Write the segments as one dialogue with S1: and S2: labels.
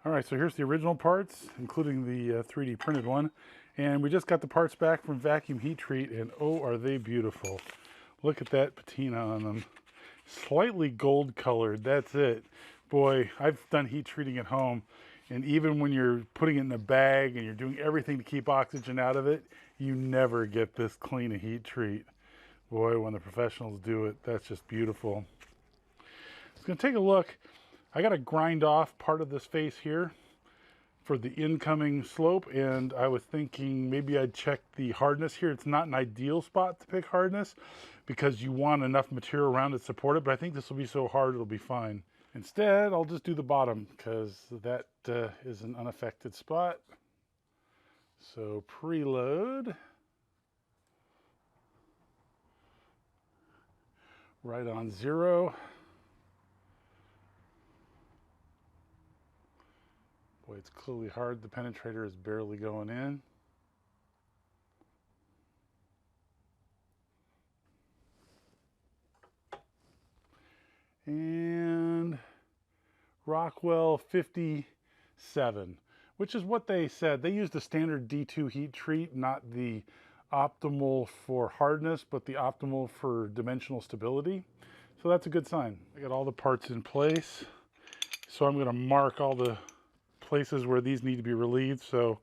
S1: All right, so here's the original parts, including the 3D printed one. And we just got the parts back from vacuum heat treat, and oh, are they beautiful. Look at that patina on them. Slightly gold colored, that's it. Boy, I've done heat treating at home, and even when you're putting it in a bag and you're doing everything to keep oxygen out of it, you never get this clean a heat treat. Boy, when the professionals do it, that's just beautiful. It's gonna take a look. I got to grind off part of this face here for the incoming slope, and I was thinking maybe I'd check the hardness here. It's not an ideal spot to pick hardness because you want enough material around it to support it, but I think this will be so hard it'll be fine. Instead, I'll just do the bottom because that is an unaffected spot. So preload. Right on 0. Boy, it's clearly hard. The penetrator is barely going in. And Rockwell 57, which is what they said. They used the standard D2 heat treat, not the optimal for hardness, but the optimal for dimensional stability. So that's a good sign. I got all the parts in place. So I'm going to mark all the places where these need to be relieved. So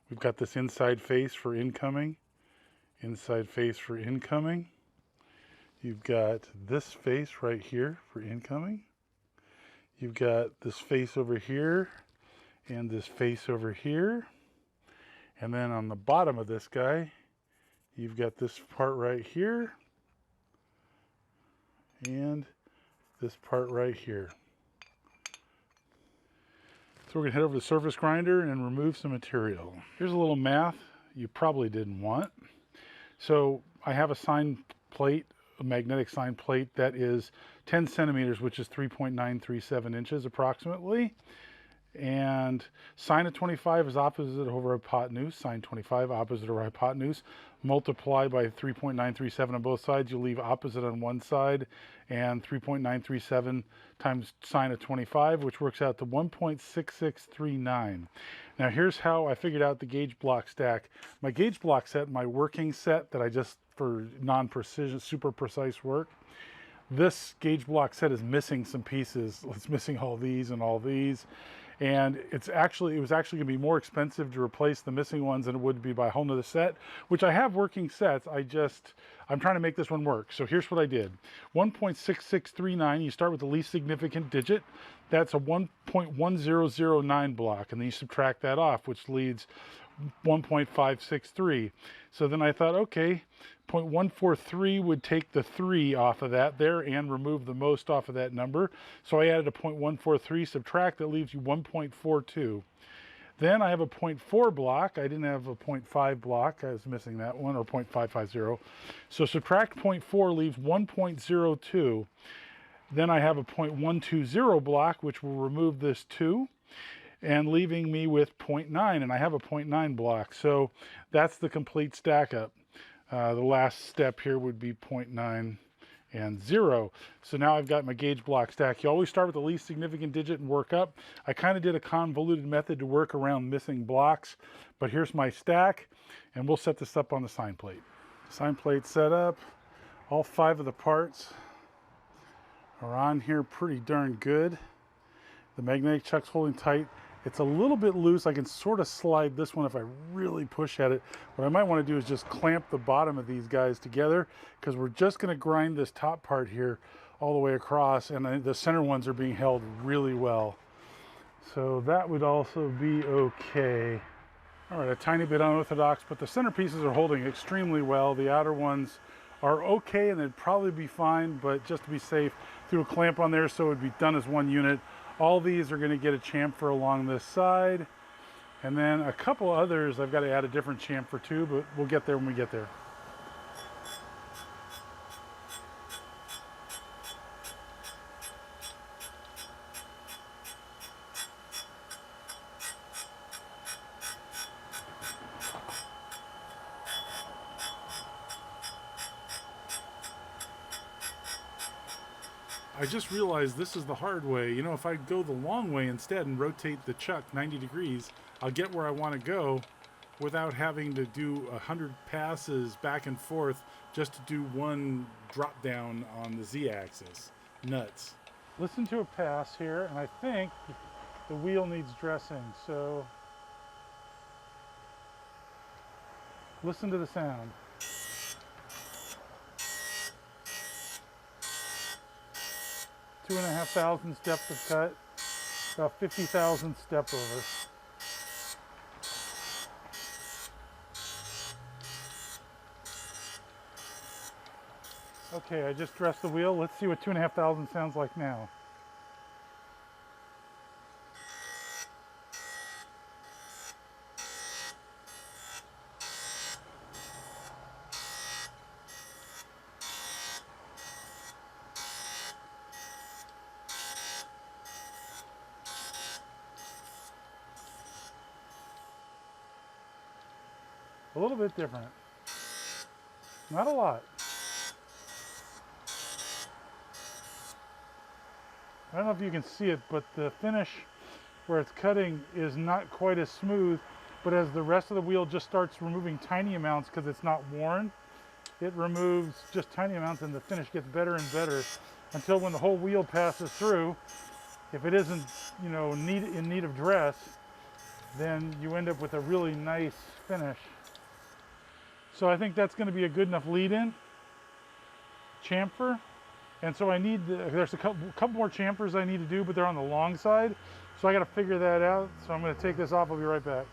S1: we've got this inside face for incoming, inside face for incoming. You've got this face right here for incoming. You've got this face over here and this face over here. And then on the bottom of this guy, you've got this part right here and this part right here. So we're going to head over to the surface grinder and remove some material. Here's a little math you probably didn't want. So I have a sign plate, a magnetic sign plate that is 10 centimeters, which is 3.937 inches approximately. And sine of 25 is opposite over hypotenuse. Sine 25 opposite over hypotenuse. Multiply by 3.937 on both sides. You'll leave opposite on one side, and 3.937 times sine of 25, which works out to 1.6639. Now here's how I figured out the gauge block stack. My gauge block set, my working set that I just for non-precision, super precise work. This gauge block set is missing some pieces. It's missing all these and all these. And it was actually going to be more expensive to replace the missing ones than it would be by a whole nother set, which I have working sets. I'm trying to make this one work. So here's what I did. 1.6639, you start with the least significant digit. That's a 1.1009 block. And then you subtract that off, which leads 1.563. So then I thought, okay, 0.143 would take the 3 off of that there and remove the most off of that number. So I added a 0.143, subtract, that leaves you 1.42. Then I have a 0.4 block. I didn't have a 0.5 block. I was missing that one, or 0.550. So subtract 0.4 leaves 1.02. Then I have a 0.120 block, which will remove this 2. And leaving me with 0.9, and I have a 0.9 block. So that's the complete stack up. The last step here would be 0.9 and 0. So now I've got my gauge block stack. You always start with the least significant digit and work up. I kind of did a convoluted method to work around missing blocks, but here's my stack, and we'll set this up on the sign plate. Sign plate set up. All 5 of the parts are on here pretty darn good. The magnetic chuck's holding tight. It's a little bit loose. I can sort of slide this one if I really push at it. What I might want to do is just clamp the bottom of these guys together, because we're just going to grind this top part here all the way across, and the center ones are being held really well. So that would also be okay. All right, a tiny bit unorthodox, but the center pieces are holding extremely well. The outer ones are okay, and they'd probably be fine, but just to be safe, threw a clamp on there so it would be done as one unit. All these are going to get a chamfer along this side, and then a couple others I've got to add a different chamfer to, but we'll get there when we get there. I just realized this is the hard way. You know, if I go the long way instead and rotate the chuck 90 degrees, I'll get where I want to go without having to do 100 passes back and forth just to do one drop down on the Z-axis. Nuts. Listen to a pass here, and I think the wheel needs dressing, so listen to the sound. 2,500 steps of cut, about 50,000 step over. Okay, I just dressed the wheel. Let's see what 2,500 sounds like now. A little bit different. Not a lot. I don't know if you can see it, but the finish where it's cutting is not quite as smooth, but as the rest of the wheel just starts removing tiny amounts because it's not worn, it removes just tiny amounts and the finish gets better and better until when the whole wheel passes through, if it isn't, you know, in need of dress, then you end up with a really nice finish. So I think that's going to be a good enough lead-in chamfer. And so I need, there's a couple more chamfers I need to do, but they're on the long side. So I got to figure that out. So I'm going to take this off. I'll be right back.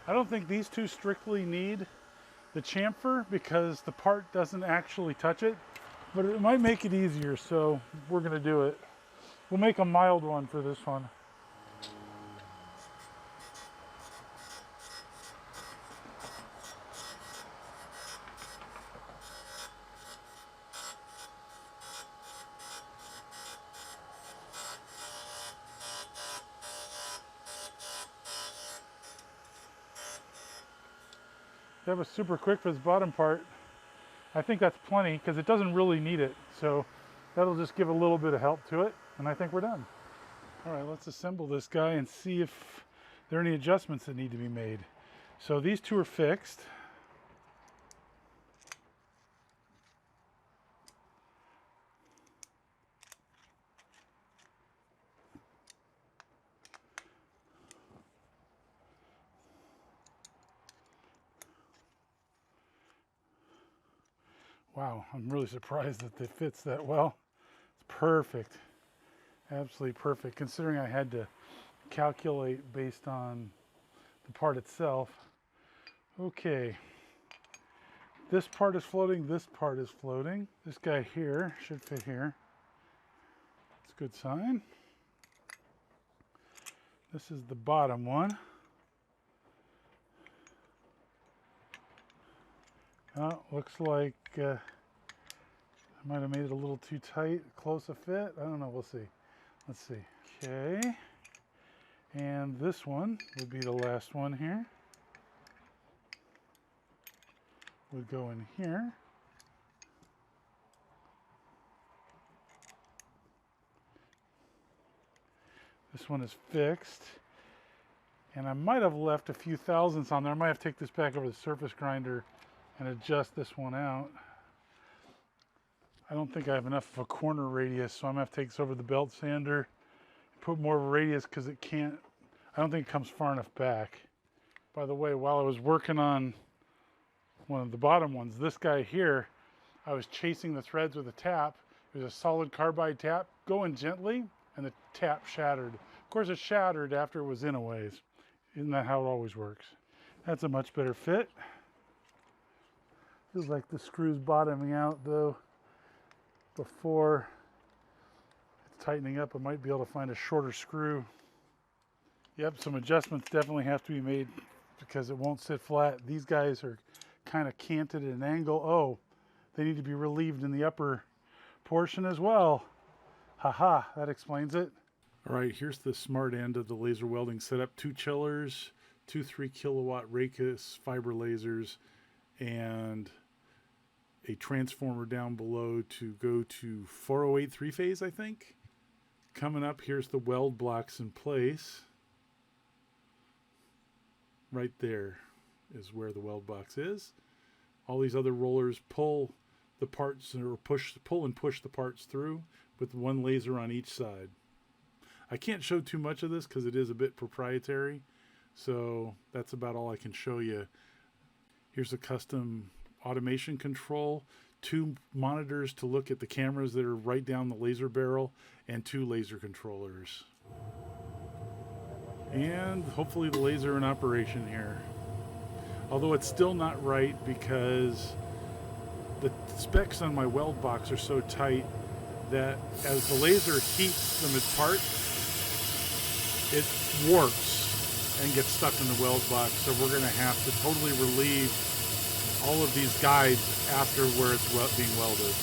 S1: I don't think these two strictly need the chamfer because the part doesn't actually touch it, but it might make it easier. So we're going to do it. We'll make a mild one for this one. That was super quick for this bottom part. I think that's plenty because it doesn't really need it. So that'll just give a little bit of help to it. And I think we're done. All right, let's assemble this guy and see if there are any adjustments that need to be made. So these two are fixed. Wow, I'm really surprised that it fits that well. It's perfect. Absolutely perfect, considering I had to calculate based on the part itself. Okay. This part is floating, this part is floating. This guy here should fit here. That's a good sign. This is the bottom one. Looks like I might have made it a little too tight, close a fit. I don't know, we'll see. Let's see. Okay. And this one would be the last one here. Would go in here. This one is fixed. And I might have left a few thousandths on there. I might have to take this back over the surface grinder and adjust this one out. I don't think I have enough of a corner radius, so I'm gonna have to take this over the belt sander and put more of a radius because it can't, I don't think it comes far enough back. By the way, while I was working on one of the bottom ones, this guy here, I was chasing the threads with a tap. It was a solid carbide tap, going gently, and the tap shattered. Of course, it shattered after it was in a ways. Isn't that how it always works? That's a much better fit. Feels like the screw's bottoming out though. Before it's tightening up, I might be able to find a shorter screw. Yep, some adjustments definitely have to be made because it won't sit flat. These guys are kind of canted at an angle. Oh, they need to be relieved in the upper portion as well. Haha, that explains it. All right, here's the smart end of the laser welding setup. 2 chillers, 2 3 kilowatt Raycus fiber lasers, and a transformer down below to go to 408 three-phase, I think. Coming up, here's the weld blocks in place. Right there is where the weld box is. All these other rollers pull the parts, or pull and push the parts through with one laser on each side. I can't show too much of this because it is a bit proprietary, so that's about all I can show you. Here's a custom automation control, 2 monitors to look at the cameras that are right down the laser barrel, and 2 laser controllers. And hopefully the laser in operation here. Although it's still not right because the specs on my weld box are so tight that as the laser heats them apart, it warps and gets stuck in the weld box. So we're going to have to totally relieve all of these guides after where it's being welded.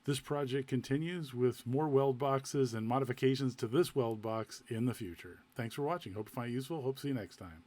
S1: This project continues with more weld boxes and modifications to this weld box in the future. Thanks for watching. Hope you find it useful. Hope to see you next time.